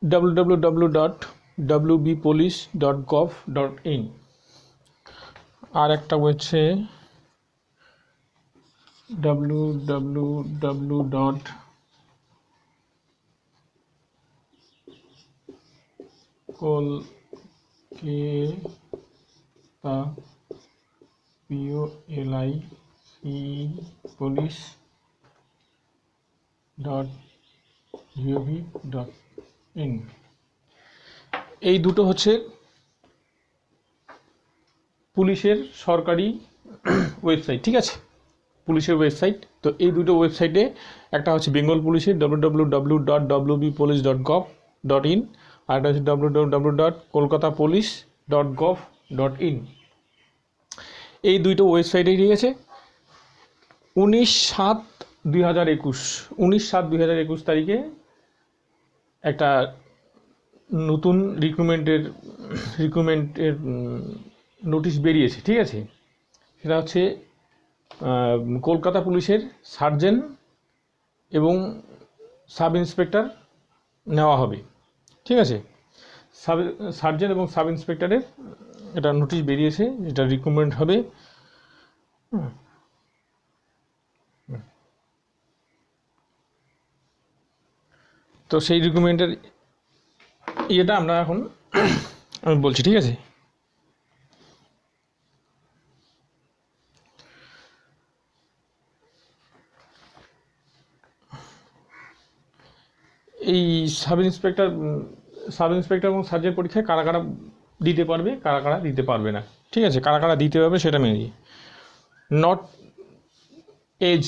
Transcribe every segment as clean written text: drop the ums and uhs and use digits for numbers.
www.wbpolice.gov.in আর একটা হচ্ছে police.gov.in। এই দুটো হচ্ছে পুলিশের সরকারি ওয়েবসাইট, ঠিক আছে, পুলিশের ওয়েবসাইট। তো এই দুটো ওয়েবসাইটে একটা হচ্ছে বেঙ্গল পুলিশের www.wbpolice.gov.in আর একটা হচ্ছে www.kolkatapolice.gov.in। এই দুটো ওয়েবসাইটে ঠিক আছে 19/7/2021 তারিখে একটা নতুন রিক্রুটমেন্টের নোটিশ বেরিয়েছে, ঠিক আছে। সেটা হচ্ছে কলকাতা পুলিশের সার্জেন্ট এবং সাব ইন্সপেক্টর নেওয়া হবে, ঠিক আছে। সার্জেন্ট এবং সাব ইন্সপেক্টরের একটা নোটিশ বেরিয়েছে, যেটা রিক্রুটমেন্ট হবে। তো সেই রিক্রুটমেন্টের ইয়েটা আমরা এখন আমি বলছি, ঠিক আছে। এই সাব ইন্সপেক্টর এবং সার্জেন্ট পরীক্ষায় কারা কারা দিতে পারবে, কারা কারা দিতে পারবে না, ঠিক আছে। কারা কারা দিতে পারবে সেটা মেনে নিই। নট এজ,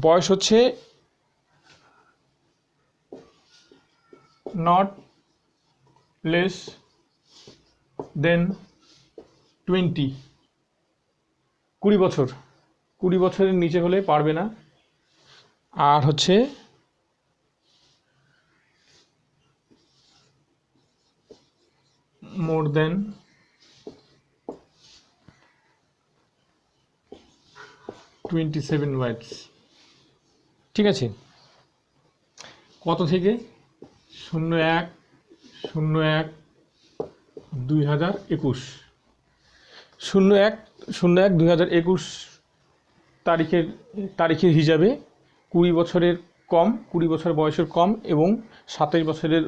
বয়স হচ্ছে নট লেস দেন 20 বছর, 20 বছরের নিচে হলে পারবে না। আর হচ্ছে মোর দেন 27 ওয়ার্ডস, ঠিক আছে। কত থেকে? 01/01/2021 01/01/2021 তারিখের হিসাবে 20 বছরের কম, 20 বছর বয়সের কম এবং 27 বছরের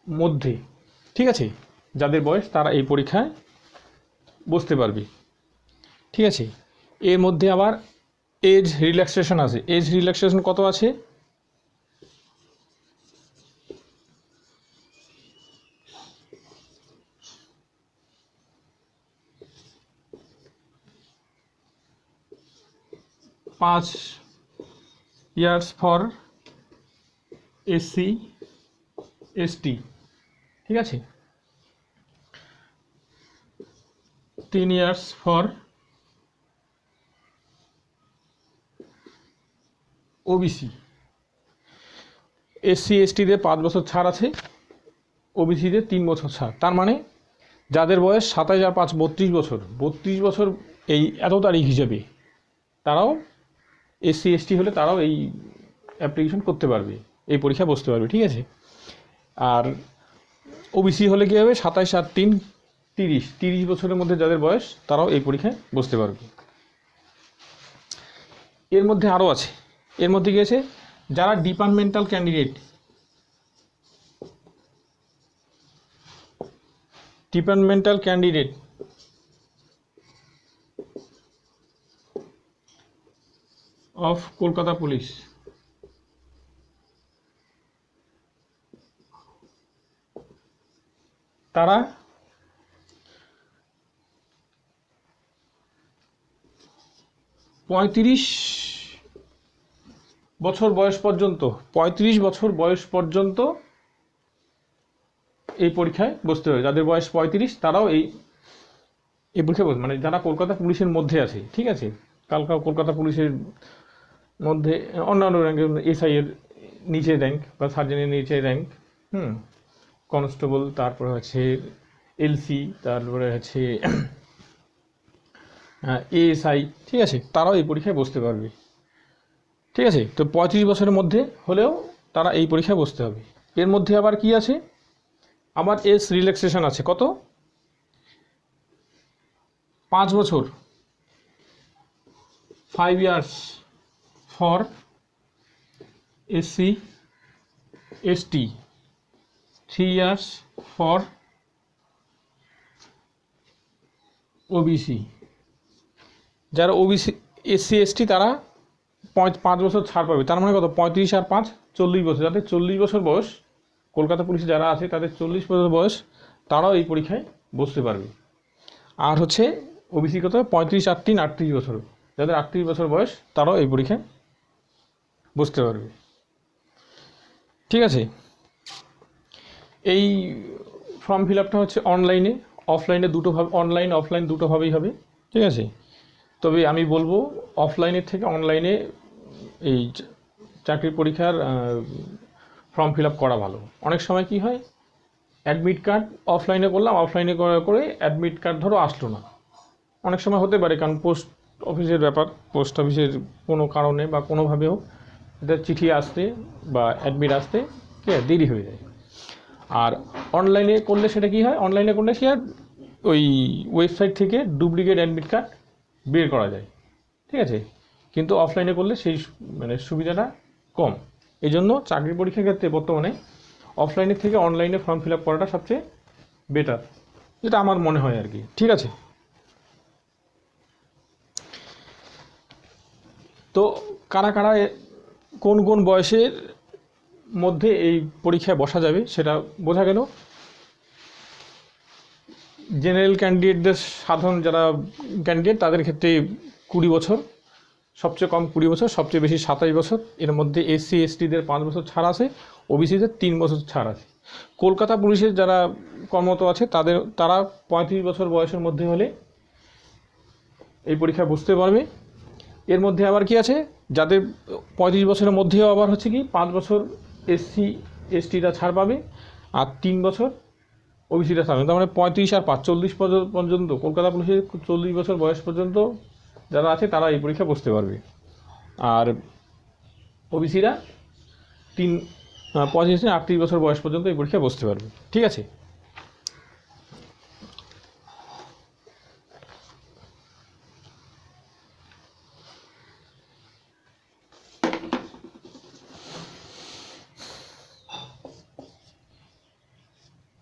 মধ্যে, ঠিক আছে, যাদের বয়স তারা এই পরীক্ষায় বসতে পারবে, ঠিক আছে। এর মধ্যে আবার এজ রিল্যাক্সেশন আছে। এজ রিল্যাক্সেশন কত আছে? 5 ইয়ার্স ফর SC ST, ঠিক আছে। 3 ইয়ার্স ফর OBC। SC STতে 5 বছর ছাড় আছে, OBCতে 3 বছর ছাড়। তার মানে যাদের বয়স 27 আর 5 32 বছর এই এত তারিখ হিসেবে তারাও SC ST হলে তারাও এই অ্যাপ্লিকেশন করতে পারবে, এই পরীক্ষা বসতে পারবে, ঠিক আছে। আর OBC হলে কী হবে? 27 আর 3 30 বছরের মধ্যে যাদের বয়স তারাও এই পরীক্ষায় বসতে পারবে। এর মধ্যে আরও আছে, এর মধ্যে কী আছে? যারা departmental candidate of Kolkata police, তারা 35 বছর বয়স পর্যন্ত এই পরীক্ষায় বসতে হবে। যাদের বয়স 35 তারাও এই পরীক্ষায় বসবে, মানে যারা কলকাতা পুলিশের মধ্যে আছে, ঠিক আছে। কলকাতা পুলিশের মধ্যে অন্যান্য র্যাঙ্কের SI এর নিচে র্যাঙ্ক বা সার্জেনের নিচে র্যাঙ্ক, কনস্টেবল, তারপরে হচ্ছে LC, তারপরে হচ্ছে ASI, ঠিক আছে, তারাও এই পরীক্ষায় বসতে পারবে। ঠিক আছে। তো 35 বছরের মধ্যে হলেও তারা এই পরীক্ষায় বসতে হবে। এর মধ্যে আবার কি আছে, আবার এজ রিল্যাক্সেশন আছে, কত 5 বছর 5 years for SC ST, 3 years for OBC. যারা ওবিসি এসসি এসটি তারা 5 বছর ছাড় পাবে। তার মানে কত, 35 আর 5 40 বছর। যাদের 40 বছর বয়স, কলকাতা পুলিশে যারা আছে তাদের 40 বছর বয়স, তারাও এই পরীক্ষায় বসতে পারবে। আর হচ্ছে ওবিসি কত, 35 আর 3 38 বছর। যাদের 38 বছর বয়স তারাও এই পরীক্ষায় বসতে পারবে। ঠিক আছে। এই ফর্ম ফিল আপটা হচ্ছে অনলাইনে অফলাইনে দুটোভাবে, অনলাইন অফলাইন দুটোভাবেই হবে। ঠিক আছে। তবে আমি বলবো অফলাইনের থেকে অনলাইনে এই চাকরির পরীক্ষার ফর্ম ফিল আপ করা ভালো। অনেক সময় কি হয়, অ্যাডমিট কার্ড অফলাইনে করলাম, অফলাইনে করে অ্যাডমিট কার্ড ধরো আসলো না। অনেক সময় হতে পারে, কারণ পোস্ট অফিসের ব্যাপার, পোস্ট অফিসের কোনো কারণে বা কোনোভাবে হোক এদের চিঠি আসতে বা অ্যাডমিট আসতে কি দেরি হয়ে যায়। আর অনলাইনে করলে সেটা কি হয়, অনলাইনে করলে সে আর ওই ওয়েবসাইট থেকে ডুপ্লিকেট অ্যাডমিট কার্ড বের করা যায়। ঠিক আছে। কিন্তু অফলাইনে করলে সেই মানে সুবিধাটা কম। এই জন্য চাকরি পরীক্ষার ক্ষেত্রে বর্তমানে অফলাইনের থেকে অনলাইনে ফর্ম ফিল আপ করাটা সবচেয়ে বেটার, যেটা আমার মনে হয় আর কি। ঠিক আছে। তো কারা কারা কোন কোন বয়সের মধ্যে এই পরীক্ষায় বসা যাবে সেটা বোঝা গেল। জেনারেল ক্যান্ডিডেটদের, সাধারণ যারা ক্যান্ডিডেট তাদের ক্ষেত্রে 20 বছর, সবচেয়ে কম 20 বছর, সবচেয়ে বেশি 27 বছর। এর মধ্যে এসসি এসটিদের 5 বছর ছাড় আছে, ওবিসিদের 3 বছর ছাড় আছে। কলকাতা পুলিশের যারা কর্মরত আছে তারা 35 বছর বয়সের মধ্যে হলে এই পরীক্ষায় বসতে পারবে। এর মধ্যে আবার কি আছে, যাদের 35 বছরের মধ্যেও আবার হচ্ছে কি 5 বছর এসসি এসটিরা ছাড় পাবে আর 3 বছর ওবিসিটা ছাড়বে। তার মানে 35 আর 5 40 পর্যন্ত কলকাতা পুলিশের 40 বছর বয়স পর্যন্ত যারা আছে তারা এই পরীক্ষা বসতে পারবে। আর ওবিসিরা 35 থেকে 38 বছর বয়স পর্যন্ত এই পরীক্ষা বসতে পারবে। ঠিক আছে।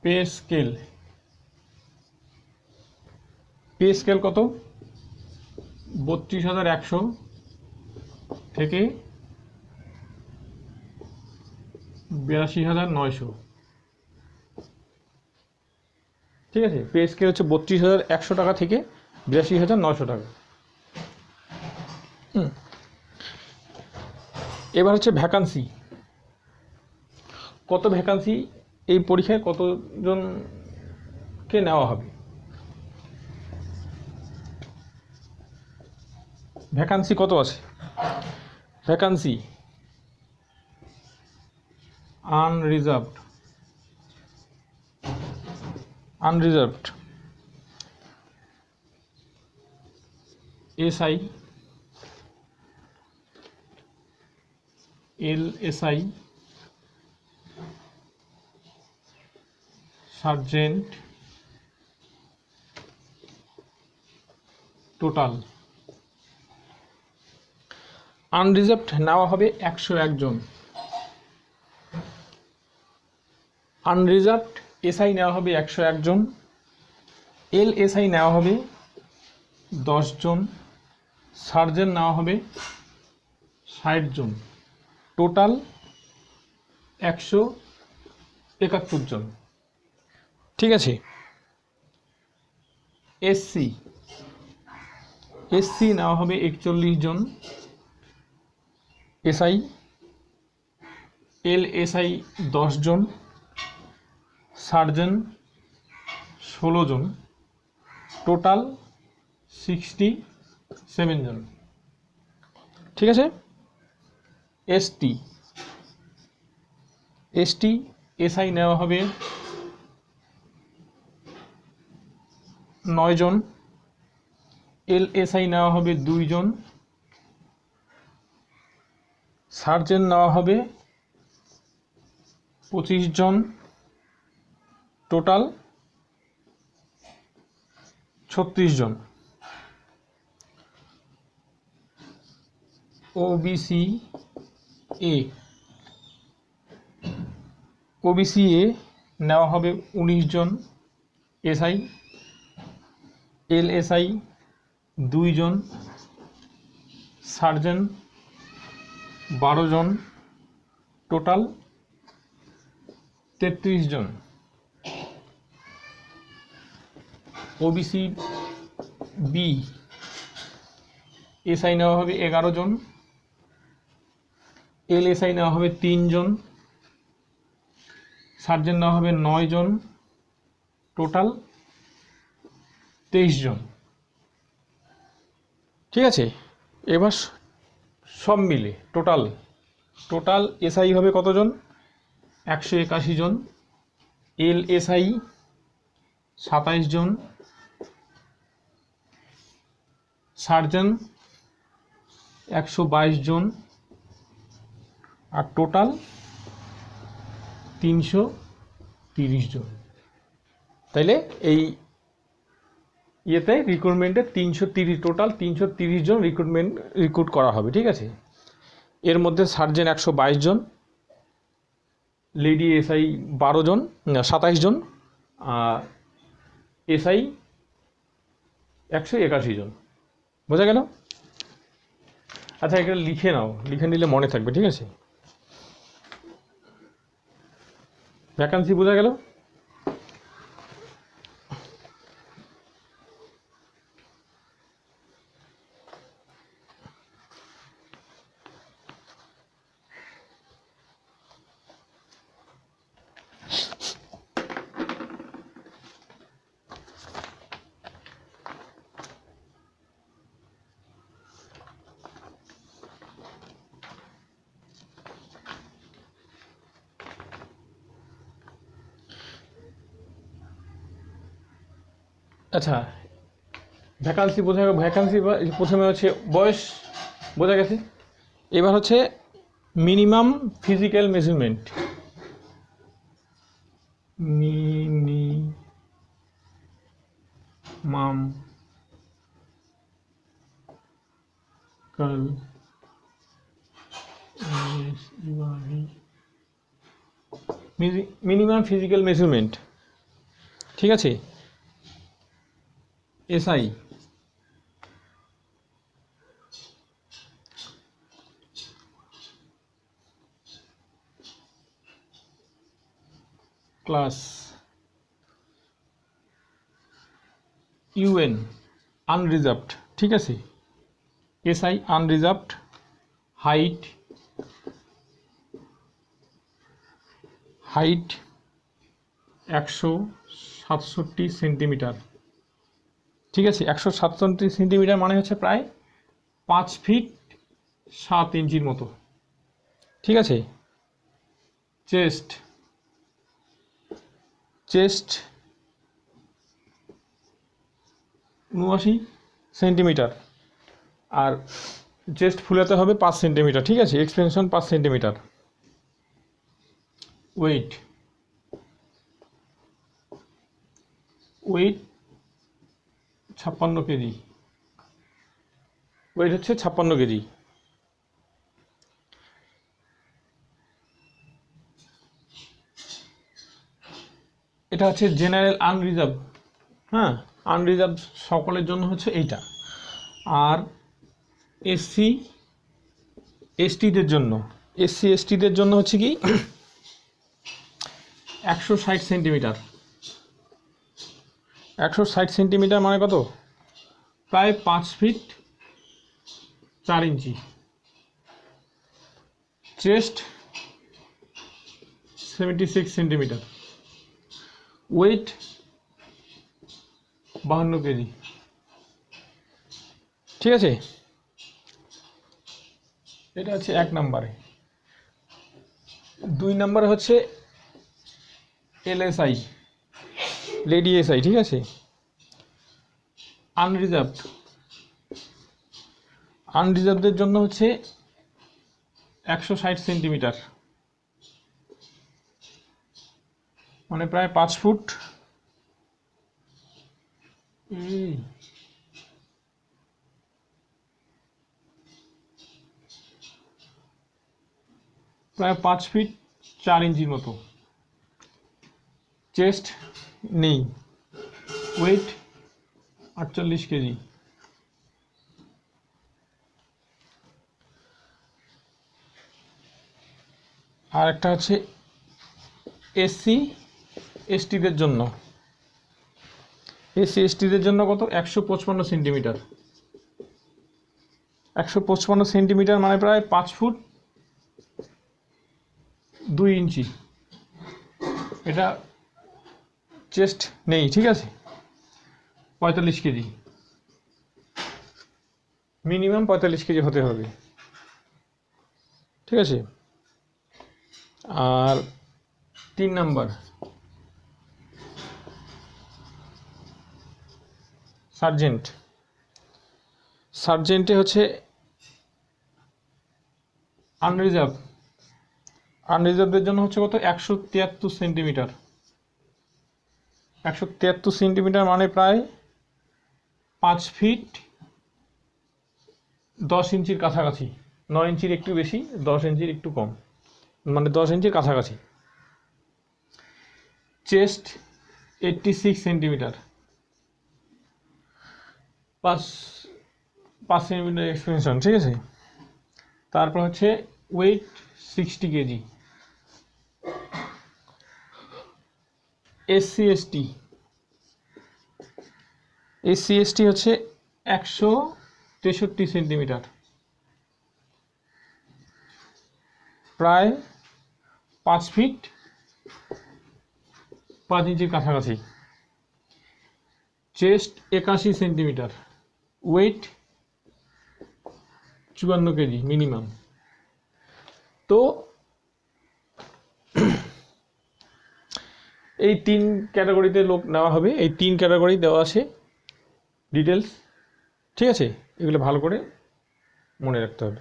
পে স্কেল, পে স্কেল কত, 32,100 থেকে 82,900। ঠিক আছে। পে স্কেল হচ্ছে 32,100 টাকা থেকে 82,900 টাকা। এবার হচ্ছে ভ্যাকান্সি, কত ভ্যাকান্সি এই পরীক্ষায় কতজনকে নেওয়া হবে। ভ্যাকান্সি কত আছে, vacancy unreserved SI, LSI, sergeant, total. Unreserved নেওয়া হবে 101 জন, আনরিজার্ভড এসআই নেওয়া হবে 101 জন, এলএসআই নেওয়া হবে 10 জন, সার্জেন্ট নেওয়া হবে 60 জন, টোটাল 171 জন। ঠিক আছে। এসসি নেওয়া হবে 41 জন, এসআই এলএসআই 10 জন, সার্জেন্ট 16 জন, টোটাল 67 জন। ঠিক আছে। এসটি এসআই নেওয়া হবে 9 জন, এলএসআই নেওয়া হবে 2 জন, সার্জেন্ট নেওয়া হবে 25 জন, টোটাল 36 জন। ওবিসি এ নেওয়া হবে 19 জন, এসআই এলএসআই 2 জন, সার্জেন্ট 12 জন, টোটাল 33 জন। ওবিসি বি এসআই নেওয়া হবে 11 জন, এলএসআই নেওয়া হবে 3 জন, সার্জেন্ট নেওয়া হবে 9 জন, টোটাল 23 জন। ঠিক আছে, এবার সব মিলে টোটাল এসআই হবে কতজন? 181 জন, এলএসআই 27 জন, সার্জেন্ট 122 জন, আর টোটাল 330 জন। তাইলে এই ইয়েতে রিক্রুটমেন্টে 330 টোটাল 330 জন রিক্রুট করা হবে। ঠিক আছে, এর মধ্যে সার্জেন্ট 122 জন, লেডি এসআই 27 জন, আর এসআই 181 জন। বোঝা গেল? আচ্ছা, এটা লিখে নাও, লিখে নিলে মনে থাকবে। ঠিক আছে, ভ্যাকান্সি বোঝা গেল? আচ্ছা, ভ্যাকান্সি বোঝা গেল। ভ্যাকান্সি প্রথমে হচ্ছে বয়স বোঝা গেছে। এবার হচ্ছে minimum physical measurement. Minimum physical measurement. ঠিক আছে, এসআই ক্লাস ইউএন আনরিজার্ভড। ঠিক আছে, এসআই আনরিজার্ভড, হাইট 167 সেন্টিমিটার। ঠিক আছে, 167 সেন্টিমিটার মানে হচ্ছে প্রায় 5 ফিট 7 ইঞ্চির মতো। ঠিক আছে, চেস্ট 79 সেন্টিমিটার, আর চেস্ট ফুলাতে হবে 5 সেন্টিমিটার। ঠিক আছে, expansion 5 centimetre. Weight 56 KG. Weight হচ্ছে 56 কেজি। এটা হচ্ছে জেনারেল আনরিজার্ভ। হ্যাঁ, আনরিজার্ভ সকলের জন্য হচ্ছে এইটা। আর এসসি এসটিদের জন্য হচ্ছে কি 160 সেন্টিমিটার। 160 সেন্টিমিটার মানে কত? প্রায় 5 feet 4 inch. Chest 76 centimetre. Weight 52 kg. ঠিক আছে, এটা হচ্ছে 1 নম্বরে। 2 নম্বরে হচ্ছে এলএসআই, লেডি এসআই। ঠিক আছে, আনরিজার্ভদের জন্য হচ্ছে 160 সেন্টিমিটার, মানে প্রায় 5 ফুট। প্রায় 5 ফিট 4 ইঞ্চির মতো। চেস্ট নেই, ওয়েট 48 কেজি। আর একটা হচ্ছে এসসি এসটিদের জন্য। এসসি এসটিদের জন্য কত? 155 সেন্টিমিটার। 155 সেন্টিমিটার মানে প্রায় 5 ফুট 2 ইঞ্চি। এটা চেস্ট নেই, ঠিক আছে। 45 কেজি, মিনিমাম 45 কেজি হতে হবে, ঠিক আছে। আর 3 নাম্বার সার্জেন্ট। সার্জেন্টে হচ্ছে আনরিজার্ভদের জন্য হচ্ছে কত? 173 সেন্টিমিটার। 173 সেন্টিমিটার মানে প্রায় 5 ফিট 10 ইঞ্চির কাছাকাছি। 9 ইঞ্চির একটু বেশি, 10 ইঞ্চির একটু কম, মানে 10 ইঞ্চির কাছাকাছি। চেস্ট 86 সেন্টিমিটার, 5 সেন্টিমিটার এক্সপেনশন, ঠিক আছে। তারপর হচ্ছে ওয়েট 60 কেজি। এসসি এসটি হচ্ছে 163 সেন্টিমিটার, প্রায় 5 ফিট 5 ইঞ্চির কাছাকাছি। Chest 81 centimetre, weight 54 KG minimum. তো এই 3 ক্যাটাগরিতে লোক নেওয়া হবে। এই 3 ক্যাটাগরি দেওয়া আছে ডিটেলস, ঠিক আছে। এগুলো ভালো করে মনে রাখতে হবে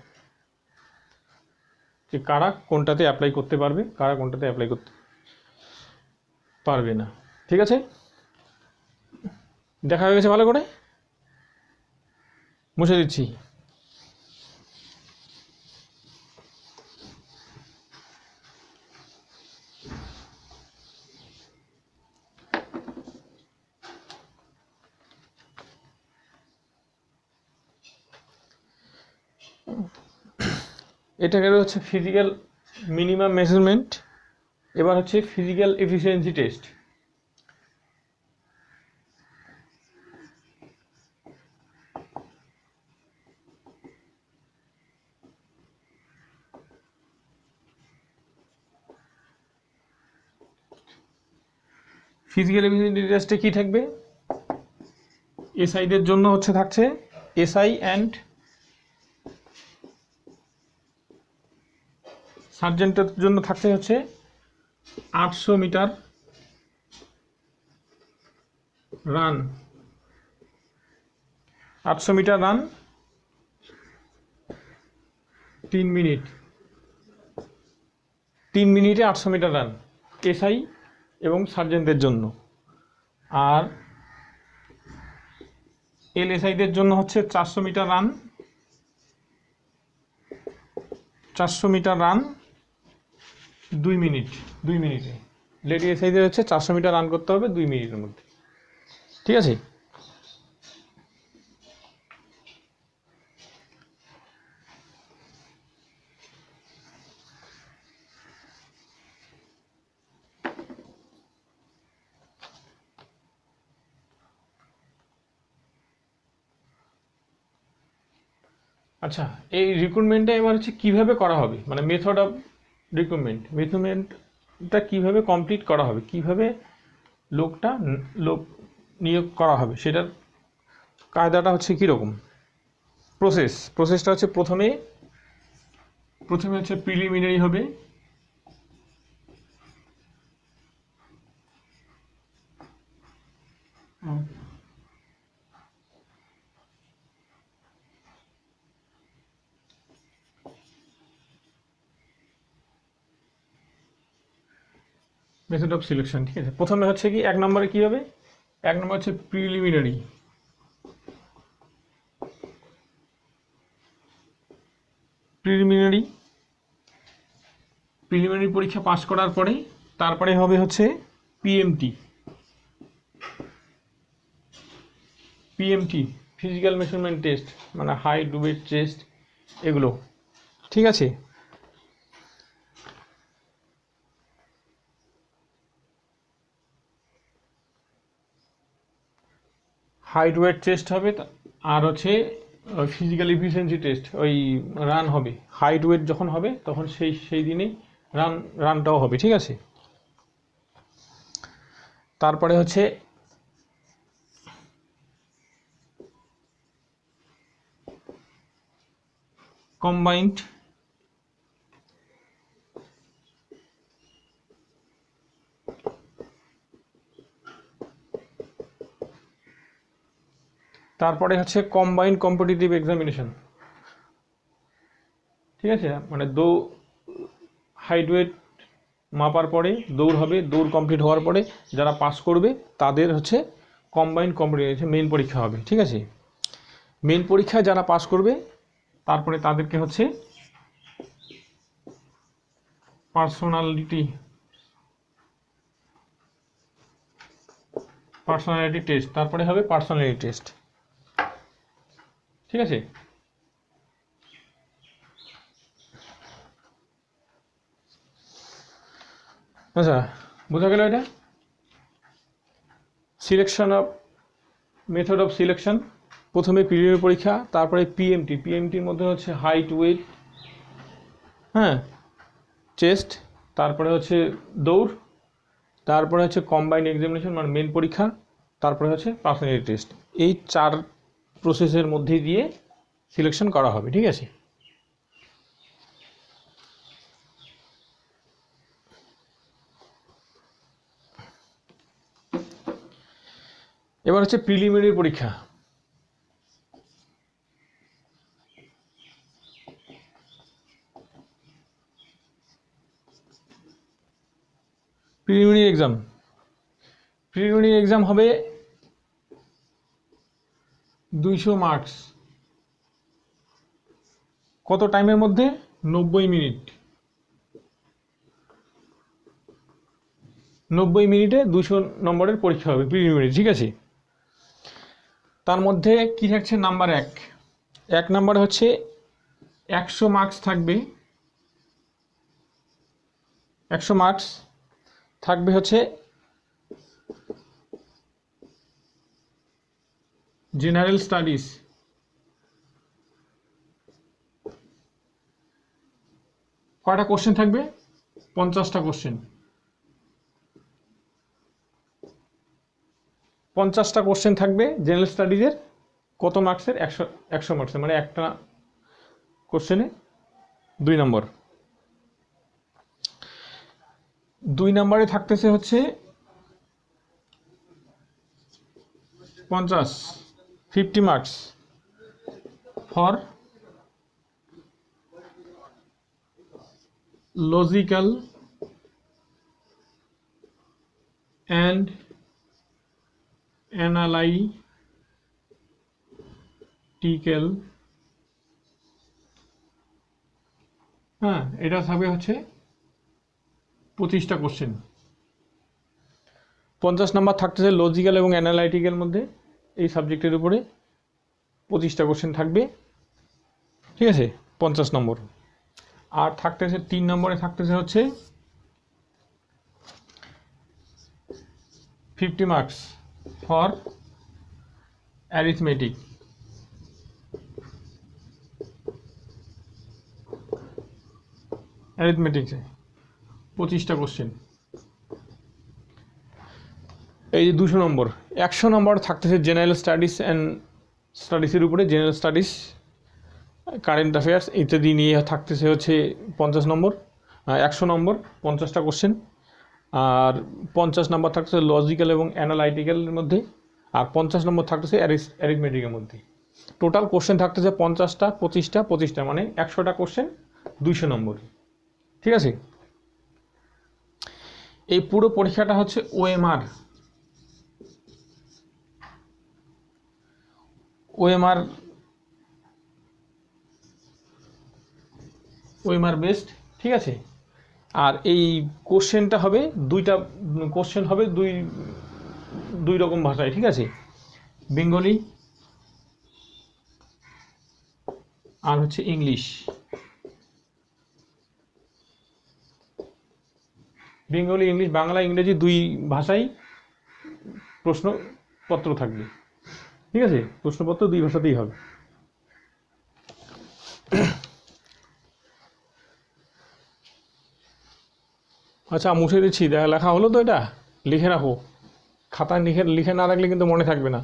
যে কারা কোনটাতে অ্যাপ্লাই করতে পারবে, কারা কোনটাতে অ্যাপ্লাই করতে পারবে না, ঠিক আছে। দেখা হয়ে গেছে, ভালো করে মুছে দিচ্ছি। এটা গেল হচ্ছে ফিজিক্যাল মিনিমাম মেজারমেন্ট। এবার হচ্ছে physical efficiency test. Physical efficiency টেস্টে কী থাকবে? এসআইদের জন্য থাকছে এসআই অ্যান্ড সার্জেন্টের জন্য থাকছে হচ্ছে 800 metre run. 800 metre run 3 minute. 3 মিনিটে 800 মিটার রান এসআই এবং সার্জেন্টদের জন্য। আর এলএসআইদের জন্য হচ্ছে 400 metre run. 400 metre run 2 minute, 2 মিনিটে। লেডি এসআইদের হচ্ছে 400 মিটার রান করতে হবে 2 মিনিটের মধ্যে, ঠিক আছে। আচ্ছা, এই রিক্রুটমেন্টটা এবার হচ্ছে কীভাবে করা হবে, মানে মেথড অফ রিক্রুটমেন্টটা কীভাবে কমপ্লিট করা হবে, কীভাবে লোক নিয়োগ করা হবে, সেটার কায়দাটা হচ্ছে কীরকম। প্রসেসটা হচ্ছে প্রথমে হচ্ছে প্রিলিমিনারি হবে। Method of selection. ঠিক আছে, প্রথমে হচ্ছে কি এক নম্বরে কী হবে, এক নম্বর হচ্ছে প্রিলিমিনারি। প্রিলিমিনারি পরীক্ষা পাস করার পরে তারপরে হবে হচ্ছে পিএমটি। ফিজিক্যাল মেজারমেন্ট টেস্ট, মানে হাইট ওয়েট চেস্ট এগুলো। ঠিক আছে, হাইট ওয়েট টেস্ট হবে, আর হচ্ছে ফিজিক্যাল এফিসিয়েন্সি টেস্ট, ওই রান হবে। হাইট ওয়েট যখন হবে তখন সেই দিনেই রানটাও হবে। ঠিক আছে, তারপরে হচ্ছে কম্বাইন্ড কম্বাইন্ড কম্পিটিটিভ এক্সামিনেশন। ঠিক আছে, মানে হাইট ওয়েট মাপার পরে দৌড় হবে, দৌড় কমপ্লিট হওয়ার পরে যারা পাস করবে তাদের হচ্ছে কম্বাইন্ড কম্পিটিটিভ মেইন পরীক্ষা হবে। ঠিক আছে, মেইন পরীক্ষায় যারা পাস করবে তারপরে তাদেরকে হচ্ছে পার্সোনালিটি টেস্ট, তারপরে হবে পার্সোনালিটি টেস্ট। ঠিক আছে, আচ্ছা বোঝা গেল এটা। Selection of method of selection, প্রথমে প্রিলিমিনারি পরীক্ষা, তারপরে পিএমটির মধ্যে হচ্ছে হাইট ওয়েট, হ্যাঁ, চেস্ট, তারপরে হচ্ছে দৌড়, তারপরে হচ্ছে কম্বাইন্ড এক্সামিনেশন মানে মেন পরীক্ষা, তারপরে হচ্ছে পার্সোনালিটি টেস্ট। এই 4 প্রসেসের মধ্যে দিয়ে সিলেকশন করা হবে। ঠিক আছে, এবার হচ্ছে প্রিলিমিনারি পরীক্ষা। প্রিলিমিনারি এক্সাম হবে 200 মার্কস। কত টাইমের মধ্যে? 90 মিনিট। 90 মিনিটে 200 নম্বরের পরীক্ষা হবে প্রিলিমিনারি। ঠিক আছে, তার মধ্যে কি থাকছে? নাম্বার 1 নাম্বারে হচ্ছে 100 মার্কস থাকবে। 100 মার্কস থাকবে হচ্ছে জেনারেল স্টাডিজ। কয়টা কোশ্চেন থাকবে? 50টা কোশ্চেন। 50টা কোশ্চেন থাকবে জেনারেল স্টাডিজের। কত মার্কসের? 100 মার্কসের, মানে একটা কোশ্চেনে 2 নম্বর। 2 নম্বরে থাকতেছে হচ্ছে 50 marks for logical and analytical, হ্যাঁ, এটা থাকবে হচ্ছে 25টা কোশ্চেন। 50 নাম্বার থাকতেছে লজিক্যাল এবং অ্যানালাইটিক্যাল মধ্যে, এই সাবজেক্টের উপরে 25টা কোশ্চেন থাকবে। ঠিক আছে, 50 নম্বর। আর থাকতেছে 3 নম্বরে থাকতেছে হচ্ছে 50 মার্কস ফর অ্যারিথমেটিক। অ্যারিথমেটিক্সে 25টা কোশ্চেন। এই যে 200 নম্বর। 100 নম্বর থাকতেছে জেনারেল স্টাডিজের উপরে, জেনারেল স্টাডিজ, কারেন্ট অ্যাফেয়ার্স ইত্যাদি নিয়ে থাকতেছে হচ্ছে 50 নম্বর। 100 নম্বর 50টা কোশ্চেন। আর 50 নম্বর থাকতেছে লজিক্যাল এবং অ্যানালাইটিক্যালের মধ্যে, আর 50 নম্বর থাকতেছে অ্যারিথমেটিকের মধ্যে। টোটাল কোশ্চেন থাকতেছে 50টা, 25টা, মানে 100টা কোশ্চেন 200 নম্বর। ঠিক আছে, এই পুরো পরীক্ষাটা হচ্ছে ওএমআর। ওএমআর ওএমআর বেস্ট, ঠিক আছে। আর এই কোশ্চেনটা হবে দুইটা কোশ্চেন হবে দুই রকম ভাষায়, ঠিক আছে, বেঙ্গলি আর হচ্ছে ইংলিশ। বেঙ্গলি ইংলিশ বাংলা ইংরেজি দুই ভাষায় প্রশ্নপত্র থাকবে, ঠিক আছে, প্রশ্নপত্র দুই ভাষাতেই হবে। আচ্ছা মুছে দিচ্ছি, লেখা হলো তো, এটা লিখে রাখো, খাতায় লিখে না রাখলে কিন্তু মনে থাকবে না।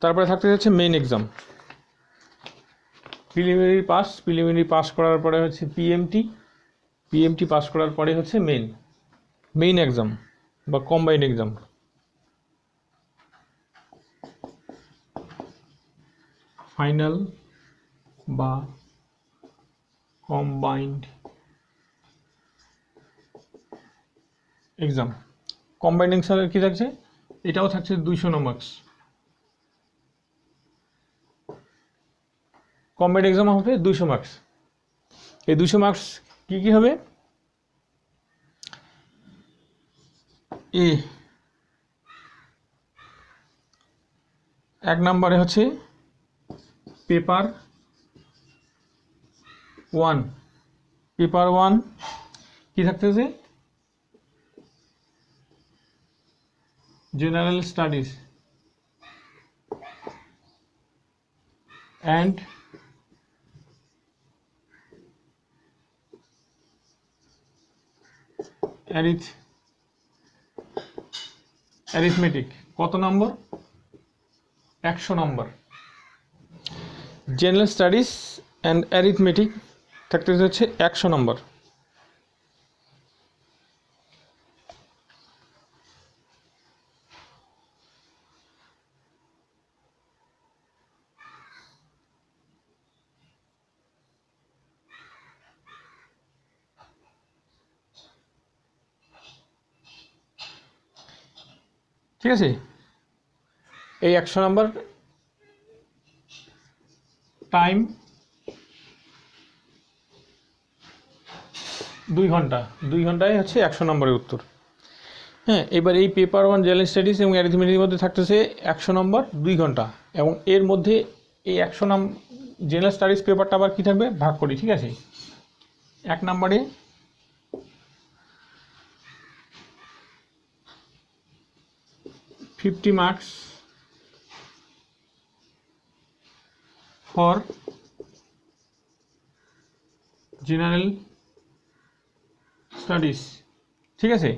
তারপরে থাকতে হচ্ছে মেইন এক্সাম। প্রিলিমিনারি পাস করার পরে হচ্ছে পিএমটি পাস করার পরে হচ্ছে মেইন এক্সাম বা কম্বাইন্ড এক্সাম। ফাইনাল বা কম্বাইন্ড এক্সাম। কম্বাইন্ড এক্সামের কী থাকছে, এটাও থাকছে 200 মার্কস। কম্বাইন্ড এক্সাম হবে 200 মার্কস। এই 200 মার্কস কী কী হবে, এক নম্বরে হচ্ছে পেপার 1। পেপার 1 কী থাকতেছে, জেনারেল স্টাডিজ অ্যান্ড অ্যারিথমেটিক। কত নম্বর, 100 নম্বর। জেনারেল স্টাডিজ অ্যান্ড অ্যারিথমেটিক থাকতে হচ্ছে 100 নম্বর। ঠিক আছে, এই 100 নম্বর টাইম 2 ঘন্টা, 2 ঘন্টায় হচ্ছে 100 নম্বরের উত্তর। হ্যাঁ, এবার এই পেপার 1 জেনারেল স্টাডিজ এবং অ্যারিথমেটিকের মধ্যে থাকতেছে 100 নম্বর 2 ঘন্টা, এবং এর মধ্যে এই 100 নম্বর জেনারেল স্টাডিজ পেপারটা আবার কী থাকবে, ভাগ করি, ঠিক আছে। 1 নম্বরে 50 মার্কস ফর জেনারেল স্টাডিজ, ঠিক আছে।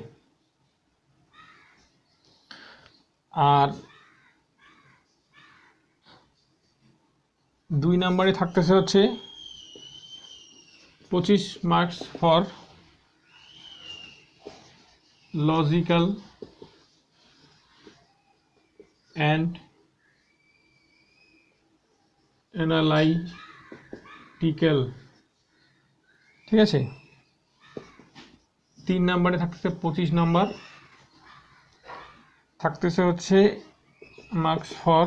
আর 2 নম্বরে থাকতেছে হচ্ছে 25 marks for logical and analytical, ঠিক আছে। 3 নম্বরে থাকতেছে 25 নম্বর থাকতেছে হচ্ছে মার্কস ফর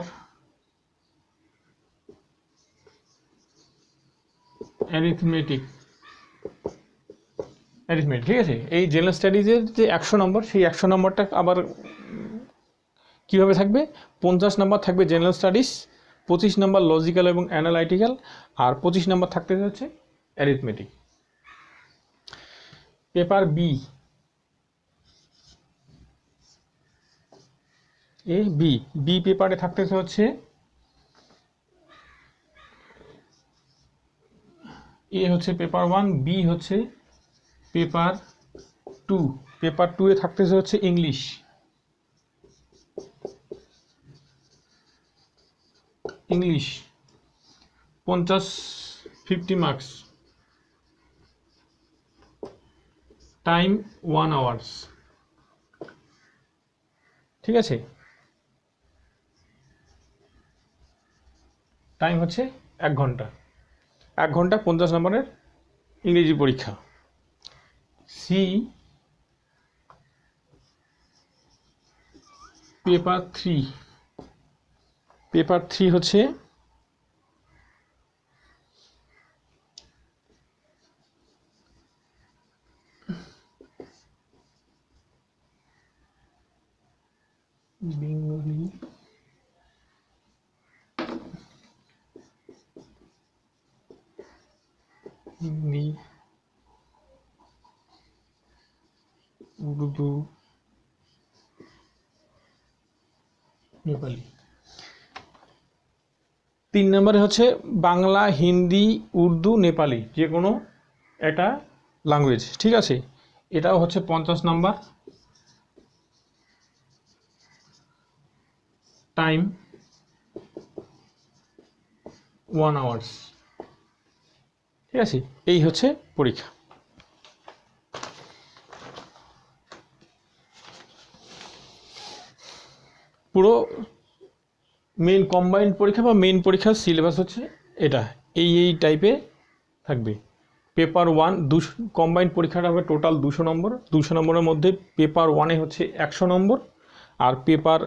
অ্যারিথমেটিক, ঠিক আছে। এই জেনারেল স্টাডিজের যে 100 নম্বর, সেই 100 নম্বরটা আবার কীভাবে থাকবে, 50 নম্বর থাকবে জেনারেল স্টাডিজ, 25 নম্বর লজিক্যাল এবং অ্যানালাইটিক্যাল, আর 25 নম্বর থাকতে হচ্ছে অ্যারিথমেটিক। পেপার বি পেপারে থাকতেছে হচ্ছে এ হচ্ছে পেপার 1, বি হচ্ছে পেপার 2। পেপার 2 এ থাকতেছে হচ্ছে English. English 50 marks, time 1 hours, ঠিক আছে, টাইম হচ্ছে 1 ঘন্টা। 1 ঘন্টা 50 নম্বরের ইংরেজি পরীক্ষা। সি পেপার 3 হচ্ছে বেঙ্গলি, হিন্দি, উর্দু, নেপালি। 3 নম্বরে হচ্ছে বাংলা, হিন্দি, উর্দু, নেপালি, যে কোনো একটা ল্যাঙ্গুয়েজ। ঠিক আছে, এটাও হচ্ছে 50 নম্বর। Time 1 hours. ঠিক আছে, এই হচ্ছে পরীক্ষা। পুরো মেন কম্বাইন্ড পরীক্ষা বা মেন পরীক্ষার সিলেবাস হচ্ছে এটা, এই টাইপে থাকবে। পেপার 1 কম্বাইন্ড পরীক্ষাটা হবে টোটাল 200 নম্বর। 200 নম্বরের মধ্যে পেপার 1-এ হচ্ছে 100 নম্বর, আর পেপার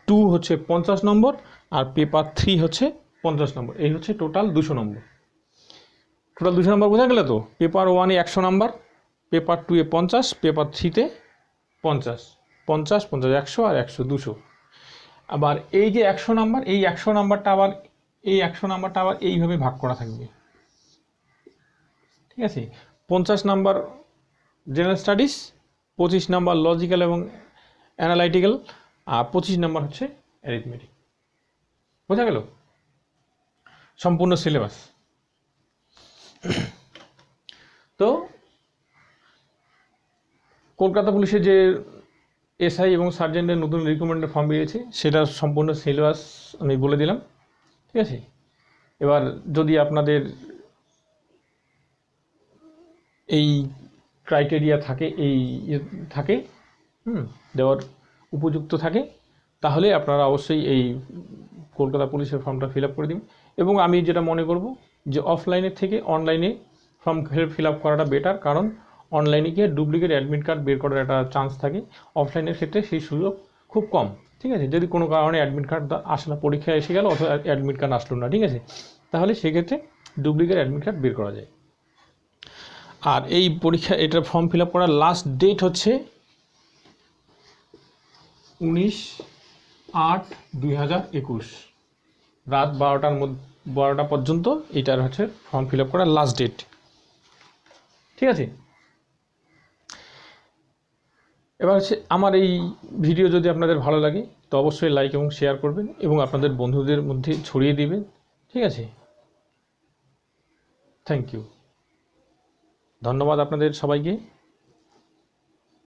2 হচ্ছে 50 নম্বর, আর পেপার 3 হচ্ছে 50 নম্বর। এই হচ্ছে টোটাল 200 নম্বর। টোটাল 200 নম্বর বোঝা গেল তো? পেপার 1-এ 100 নম্বর, পেপার 2-এ 50, পেপার 3-তে 50, 50, 50, 100 আর 100, 200। আবার এই যে 100 নাম্বার, এই 100 নাম্বারটা আবার এইভাবে ভাগ করা থাকবে। ঠিক আছে, 50 number general studies, 25 number logical এবং অ্যানালাইটিক্যাল, আর 25 নাম্বার হচ্ছে অ্যারিথমেটিক। বোঝা গেল সম্পূর্ণ সিলেবাস? তো কলকাতা পুলিশের যে এসআই এবং সার্জেন্টের নতুন রিক্রুটমেন্টের ফর্ম বেরিয়েছে, সেটার সম্পূর্ণ সিলেবাস আমি বলে দিলাম। ঠিক আছে, এবার যদি আপনাদের এই ক্রাইটেরিয়া থাকে, দেওয়ার উপযুক্ত থাকে, তাহলে আপনারা অবশ্যই এই কলকাতা পুলিশের ফর্মটা ফিল আপ করে দিন। এবং আমি যেটা মনে করব যে অফলাইনের থেকে অনলাইনে ফর্ম ফিল আপ করাটা বেটার, কারণ অনলাইনে গিয়ে ডুপ্লিকেট অ্যাডমিট কার্ড বের করার একটা চান্স থাকে, অফলাইনের ক্ষেত্রে সেই সুযোগ খুব কম। ঠিক আছে, যদি কোনো কারণে অ্যাডমিট কার্ড আসে না, পরীক্ষায় এসে গেল অথবা অ্যাডমিট কার্ড আসলো না, ঠিক আছে, তাহলে সেক্ষেত্রে ডুপ্লিকেট অ্যাডমিট কার্ড বের করা যায়। আর এই পরীক্ষা, এটার ফর্ম ফিল আপ করার লাস্ট ডেট হচ্ছে 19/8/2021 রাত 12টা পর্যন্ত এটার হচ্ছে ফর্ম ফিল আপ করার লাস্ট ডেট। ঠিক আছে, এবার হচ্ছে আমার এই ভিডিও যদি আপনাদের ভালো লাগে তো অবশ্যই লাইক এবং শেয়ার করবেন এবং আপনাদের বন্ধুদের মধ্যে ছড়িয়ে দিবেন। ঠিক আছে, থ্যাংক ইউ, ধন্যবাদ আপনাদের সবাইকে।